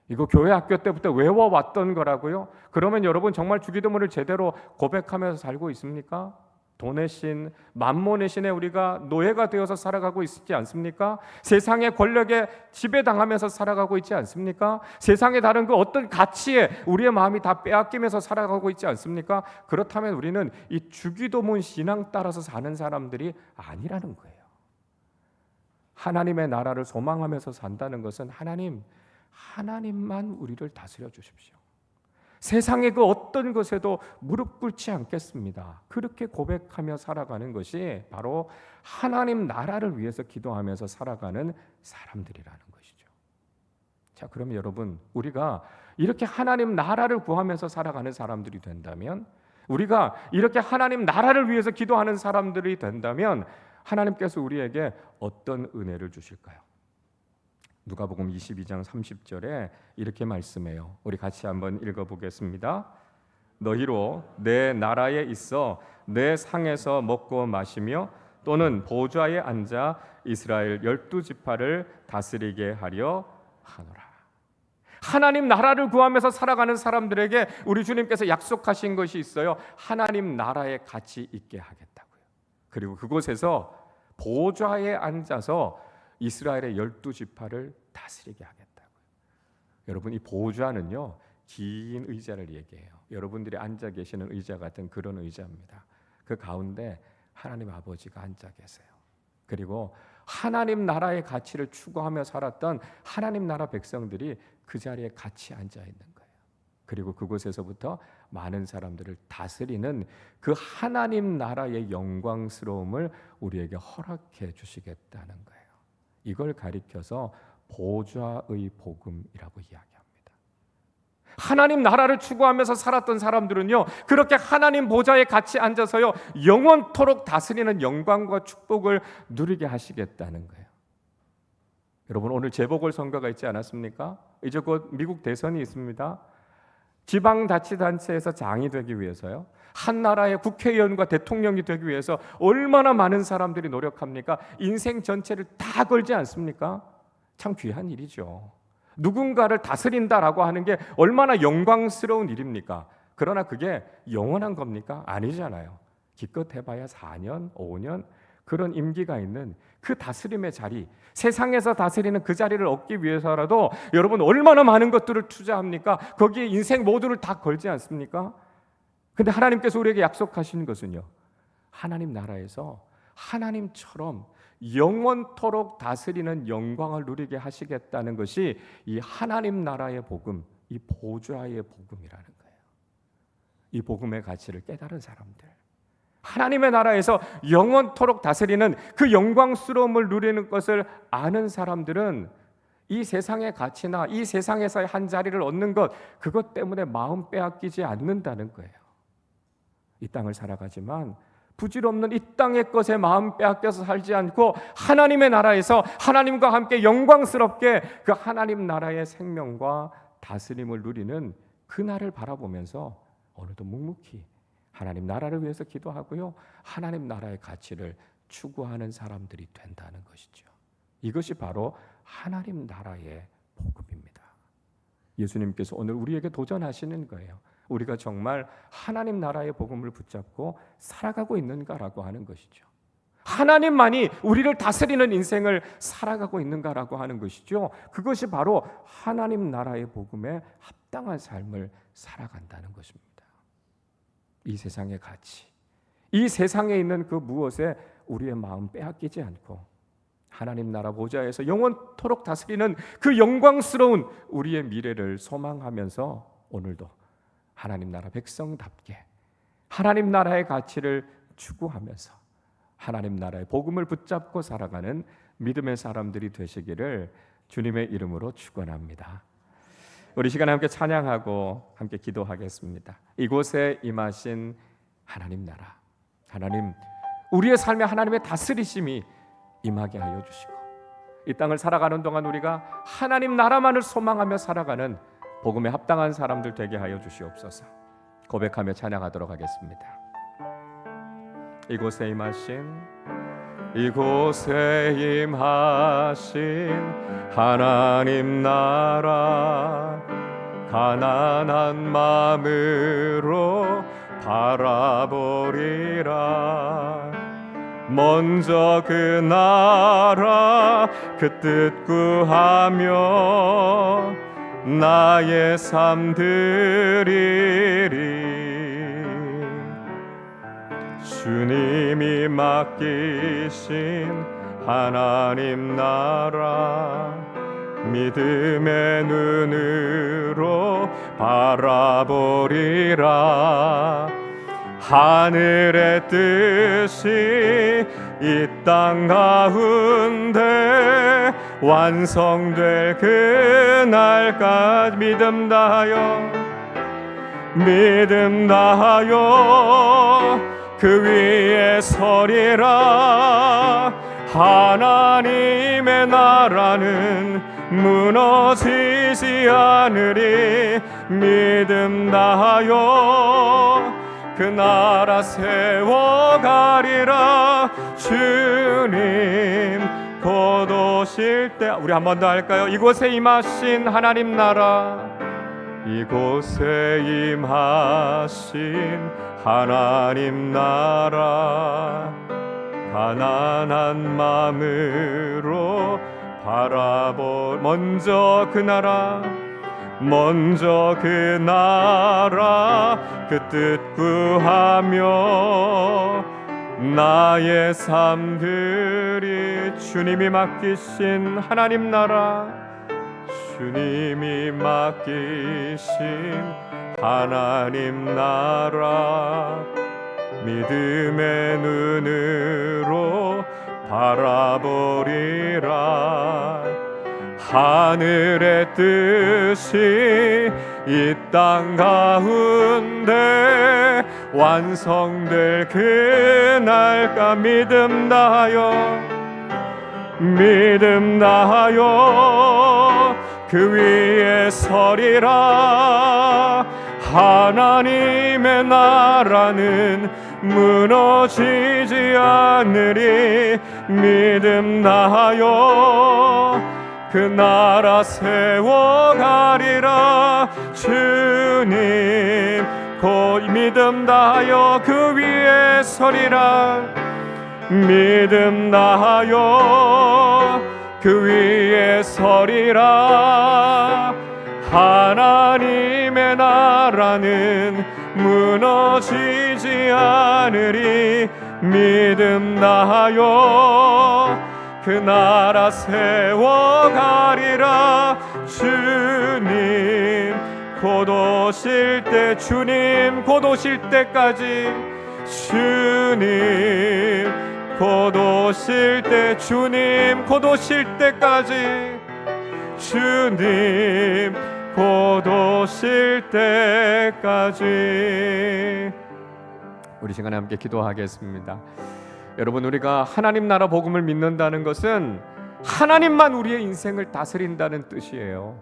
A: 이거 교회 학교 때부터 외워왔던 거라고요? 그러면 여러분 정말 주기도문을 제대로 고백하면서 살고 있습니까? 돈의 신, 만몬의 신에 우리가 노예가 되어서 살아가고 있지 않습니까? 세상의 권력에 지배당하면서 살아가고 있지 않습니까? 세상에 다른 그 어떤 가치에 우리의 마음이 다 빼앗기면서 살아가고 있지 않습니까? 그렇다면 우리는 이 주기도문 신앙 따라서 사는 사람들이 아니라는 거예요. 하나님의 나라를 소망하면서 산다는 것은 하나님만 우리를 다스려 주십시오. 세상의 그 어떤 것에도 무릎 꿇지 않겠습니다. 그렇게 고백하며 살아가는 것이 바로 하나님 나라를 위해서 기도하면서 살아가는 사람들이라는 것이죠. 자, 그럼 여러분, 우리가 이렇게 하나님 나라를 구하면서 살아가는 사람들이 된다면, 우리가 이렇게 하나님 나라를 위해서 기도하는 사람들이 된다면 하나님께서 우리에게 어떤 은혜를 주실까요? 누가복음 22장 30절에 이렇게 말씀해요. 우리 같이 한번 읽어보겠습니다. 너희로 내 나라에 있어 내 상에서 먹고 마시며 또는 보좌에 앉아 이스라엘 12지파를 다스리게 하려 하노라. 하나님 나라를 구하면서 살아가는 사람들에게 우리 주님께서 약속하신 것이 있어요. 하나님 나라에 같이 있게 하겠다고요. 그리고 그곳에서 보좌에 앉아서 이스라엘의 12지파를 다스리게 하겠다고요. 여러분, 이 보좌는요, 긴 의자를 얘기해요. 여러분들이 앉아 계시는 의자 같은 그런 의자입니다. 그 가운데 하나님 아버지가 앉아 계세요. 그리고 하나님 나라의 가치를 추구하며 살았던 하나님 나라 백성들이 그 자리에 같이 앉아 있는 거예요. 그리고 그곳에서부터 많은 사람들을 다스리는 그 하나님 나라의 영광스러움을 우리에게 허락해 주시겠다는 거예요. 이걸 가리켜서 보좌의 복음이라고 이야기합니다. 하나님 나라를 추구하면서 살았던 사람들은요, 그렇게 하나님 보좌에 같이 앉아서요, 영원토록 다스리는 영광과 축복을 누리게 하시겠다는 거예요. 여러분, 오늘 재보궐선거가 있지 않았습니까? 이제 곧 미국 대선이 있습니다. 지방자치단체에서 장이 되기 위해서요, 한 나라의 국회의원과 대통령이 되기 위해서 얼마나 많은 사람들이 노력합니까? 인생 전체를 다 걸지 않습니까? 참 귀한 일이죠. 누군가를 다스린다라고 하는 게 얼마나 영광스러운 일입니까? 그러나 그게 영원한 겁니까? 아니잖아요. 기껏 해봐야 4년, 5년 그런 임기가 있는 그 다스림의 자리, 세상에서 다스리는 그 자리를 얻기 위해서라도 여러분 얼마나 많은 것들을 투자합니까? 거기에 인생 모두를 다 걸지 않습니까? 근데 하나님께서 우리에게 약속하신 것은요, 하나님 나라에서 하나님처럼 영원토록 다스리는 영광을 누리게 하시겠다는 것이 이 하나님 나라의 복음, 이 보좌의 복음이라는 거예요. 이 복음의 가치를 깨달은 사람들, 하나님의 나라에서 영원토록 다스리는 그 영광스러움을 누리는 것을 아는 사람들은 이 세상의 가치나 이 세상에서의 한 자리를 얻는 것, 그것 때문에 마음 빼앗기지 않는다는 거예요. 이 땅을 살아가지만 부질없는 이 땅의 것에 마음 빼앗겨서 살지 않고 하나님의 나라에서 하나님과 함께 영광스럽게 그 하나님 나라의 생명과 다스림을 누리는 그날을 바라보면서 오늘도 묵묵히 하나님 나라를 위해서 기도하고요, 하나님 나라의 가치를 추구하는 사람들이 된다는 것이죠. 이것이 바로 하나님 나라의 복음입니다. 예수님께서 오늘 우리에게 도전하시는 거예요. 우리가 정말 하나님 나라의 복음을 붙잡고 살아가고 있는가라고 하는 것이죠. 하나님만이 우리를 다스리는 인생을 살아가고 있는가라고 하는 것이죠. 그것이 바로 하나님 나라의 복음에 합당한 삶을 살아간다는 것입니다. 이 세상의 가치, 이 세상에 있는 그 무엇에 우리의 마음 빼앗기지 않고 하나님 나라 보좌에서 영원토록 다스리는 그 영광스러운 우리의 미래를 소망하면서 오늘도 하나님 나라 백성답게 하나님 나라의 가치를 추구하면서 하나님 나라의 복음을 붙잡고 살아가는 믿음의 사람들이 되시기를 주님의 이름으로 축원합니다. 우리 시간에 함께 찬양하고 함께 기도하겠습니다. 이곳에 임하신 하나님 나라, 하나님, 우리의 삶에 하나님의 다스리심이 임하게 하여 주시고 이 땅을 살아가는 동안 우리가 하나님 나라만을 소망하며 살아가는 복음에 합당한 사람들 되게 하여 주시옵소서. 고백하며 찬양하도록 하겠습니다. 이곳에 임하신 하나님 나라, 가난한 마음으로 바라보리라. 먼저 그 나라 그 뜻 구하며 나의 삶 드리리. 주님이 맡기신 하나님 나라, 믿음의 눈으로 바라보리라. 하늘의 뜻이 이 땅 가운데 완성될 그날까지 믿음 다하여 그 위에 서리라. 하나님의 나라는 무너지지 않으리. 믿음 다하여 그 나라 세워가리라. 주님 곧 오실 때, 우리 한 번 더 할까요? 이곳에 임하신 하나님 나라, 이곳에 임하신 하나님 나라, 가난한 마음으로 먼저 그 나라, 먼저 그 나라 그 뜻 구하며 나의 삶들이 주님이 맡기신 하나님 나라, 주님이 맡기신 하나님 나라 믿음의 눈으로 바라보리라. 하늘의 뜻이 이 땅 가운데 완성될 그날까 믿음 다하여 그 위에 서리라. 하나님의 나라는 무너지지 않으리. 믿음 다하여 그 나라 세워가리라. 주님 곧 믿음 다하여 그 위에 서리라. 믿음 다하여 그 위에 서리라. 하나님의 나라는 무너지지 않으리. 믿음 다하여 그 나라 세워가리라. 주님 곧 오실 때, 주님 곧 오실 때까지, 주님 곧 오실 때, 주님 곧 오실 때까지, 주님 곧 오실 때까지. 우리 시간에 함께 기도하겠습니다. 여러분, 우리가 하나님 나라 복음을 믿는다는 것은 하나님만 우리의 인생을 다스린다는 뜻이에요.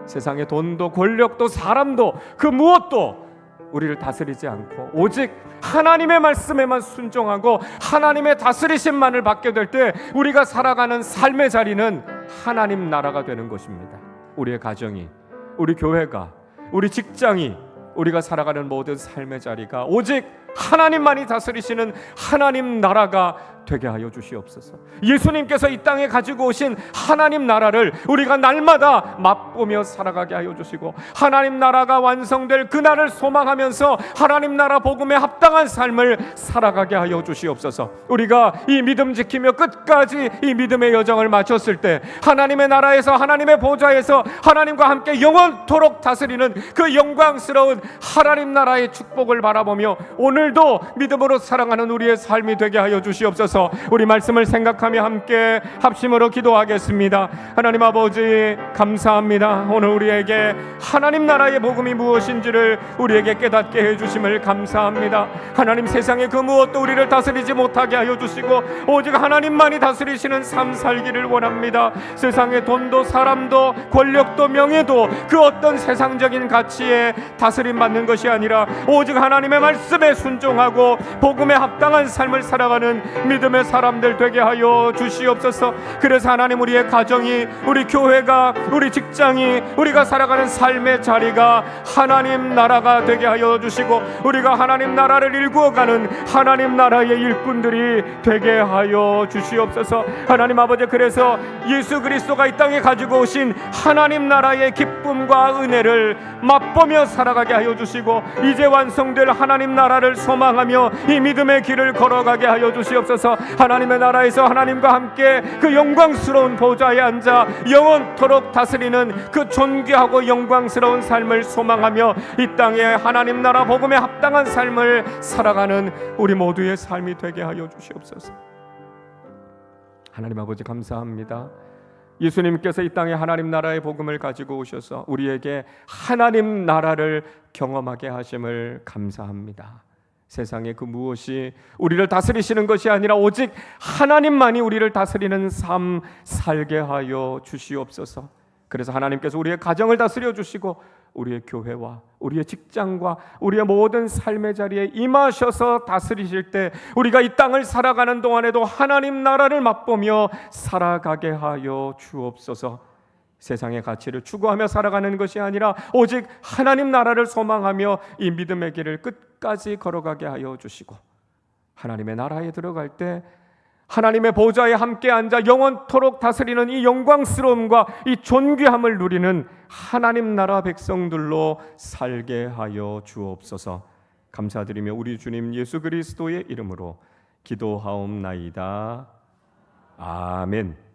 A: 세상의 돈도 권력도 사람도 그 무엇도 우리를 다스리지 않고 오직 하나님의 말씀에만 순종하고 하나님의 다스리심만을 받게 될 때 우리가 살아가는 삶의 자리는 하나님 나라가 되는 것입니다. 우리의 가정이, 우리 교회가, 우리 직장이, 우리가 살아가는 모든 삶의 자리가 오직 하나님만이 다스리시는 하나님 나라가 되게 하여 주시옵소서. 예수님께서 이 땅에 가지고 오신 하나님 나라를 우리가 날마다 맛보며 살아가게 하여 주시고, 하나님 나라가 완성될 그날을 소망하면서 하나님 나라 복음에 합당한 삶을 살아가게 하여 주시옵소서. 우리가 이 믿음 지키며 끝까지 이 믿음의 여정을 마쳤을 때 하나님의 나라에서, 하나님의 보좌에서 하나님과 함께 영원토록 다스리는 그 영광스러운 하나님 나라의 축복을 바라보며 오늘도 믿음으로 살아가는 우리의 삶이 되게 하여 주시옵소서. 우리 말씀을 생각하며 함께 합심으로 기도하겠습니다. 하나님 아버지, 감사합니다. 오늘 우리에게 하나님 나라의 복음이 무엇인지를 우리에게 깨닫게 해주심을 감사합니다. 하나님, 세상의 그 무엇도 우리를 다스리지 못하게 하여 주시고 오직 하나님만이 다스리시는 삶 살기를 원합니다. 세상의 돈도 사람도 권력도 명예도 그 어떤 세상적인 가치에 다스림 받는 것이 아니라 오직 하나님의 말씀에 순종하고 복음에 합당한 삶을 살아가는 믿음의 사람들 되게 하여 주시옵소서. 그래서 하나님, 우리의 가정이, 우리 교회가, 우리 직장이, 우리가 살아가는 삶의 자리가 하나님 나라가 되게 하여 주시고 우리가 하나님 나라를 일구어가는 하나님 나라의 일꾼들이 되게 하여 주시옵소서. 하나님 아버지, 그래서 예수 그리스도가 이 땅에 가지고 오신 하나님 나라의 기쁨과 은혜를 맛보며 살아가게 하여 주시고 이제 완성될 하나님 나라를 소망하며 이 믿음의 길을 걸어가게 하여 주시옵소서. 하나님의 나라에서 하나님과 함께 그 영광스러운 보좌에 앉아 영원토록 다스리는 그 존귀하고 영광스러운 삶을 소망하며 이 땅에 하나님 나라 복음에 합당한 삶을 살아가는 우리 모두의 삶이 되게 하여 주시옵소서. 하나님 아버지, 감사합니다. 예수님께서 이 땅에 하나님 나라의 복음을 가지고 오셔서 우리에게 하나님 나라를 경험하게 하심을 감사합니다. 세상의 그 무엇이 우리를 다스리시는 것이 아니라 오직 하나님만이 우리를 다스리는 삶 살게 하여 주시옵소서. 그래서 하나님께서 우리의 가정을 다스려 주시고 우리의 교회와 우리의 직장과 우리의 모든 삶의 자리에 임하셔서 다스리실 때 우리가 이 땅을 살아가는 동안에도 하나님 나라를 맛보며 살아가게 하여 주옵소서. 세상의 가치를 추구하며 살아가는 것이 아니라 오직 하나님 나라를 소망하며 이 믿음의 길을 끝까지 걸어가게 하여 주시고 하나님의 나라에 들어갈 때 하나님의 보좌에 함께 앉아 영원토록 다스리는 이 영광스러움과 이 존귀함을 누리는 하나님 나라 백성들로 살게 하여 주옵소서. 감사드리며 우리 주님 예수 그리스도의 이름으로 기도하옵나이다. 아멘.